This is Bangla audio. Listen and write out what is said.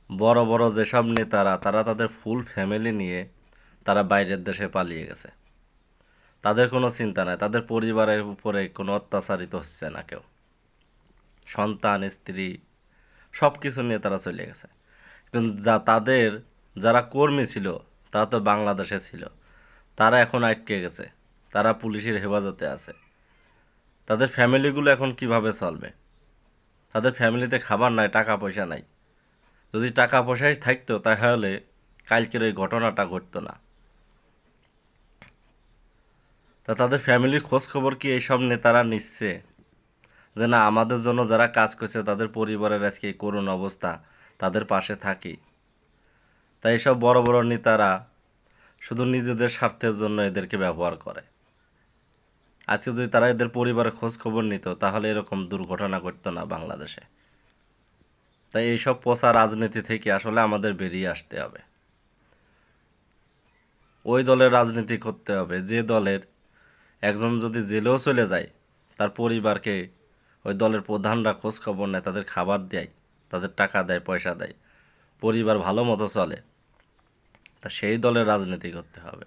বড় বড় যেসব নেতারা তারা তাদের ফুল ফ্যামিলি নিয়ে তারা বাইরের দেশে পালিয়ে গেছে। তাদের কোনো চিন্তা নাই, তাদের পরিবারের উপরে কোনো অত্যাচারিত হচ্ছে না কেউ, সন্তান স্ত্রী সব কিছু নিয়ে তারা চলে গেছে। কিন্তু যারা কর্মী ছিল তারা তো বাংলাদেশে ছিল, তারা এখন আটকে গেছে, তারা পুলিশের হেফাজতে আছে। তাদের ফ্যামিলিগুলো এখন কিভাবে চলবে? তাদের ফ্যামিলিতে খাবার নাই, টাকা পয়সা নাই। যদি টাকা পয়সাই থাকতো তাহলে কালকের ওই ঘটনাটা ঘটতো না। তা তাদের ফ্যামিলির খোঁজ খবর কি এইসব নেতারা নিচ্ছে? যে না, আমাদের জন্য যারা কাজ করছে তাদের পরিবারের আজকে এই করুণ অবস্থা, তাদের পাশে থাকি। তাই এইসব বড় বড় নেতারা শুধু নিজেদের স্বার্থের জন্য এদেরকে ব্যবহার করে। আজকে যদি তারা এদের পরিবারের খোঁজ খবর নিত তাহলে এরকম দুর্ঘটনা ঘটতো না বাংলাদেশে। তাই এইসব পচা রাজনীতি থেকে আসলে আমাদের বেরিয়ে আসতে হবে। ওই দলের রাজনীতি করতে হবে যে দলের একজন যদি জেলেও চলে যায়, তার পরিবারকে ওই দলের প্রধানরা খোঁজ খবর নেয়, তাদের খাবার দেয়, তাদের টাকা দেয়, পয়সা দেয়, পরিবার ভালো মতো চলে। তা সেই দলের রাজনীতি করতে হবে।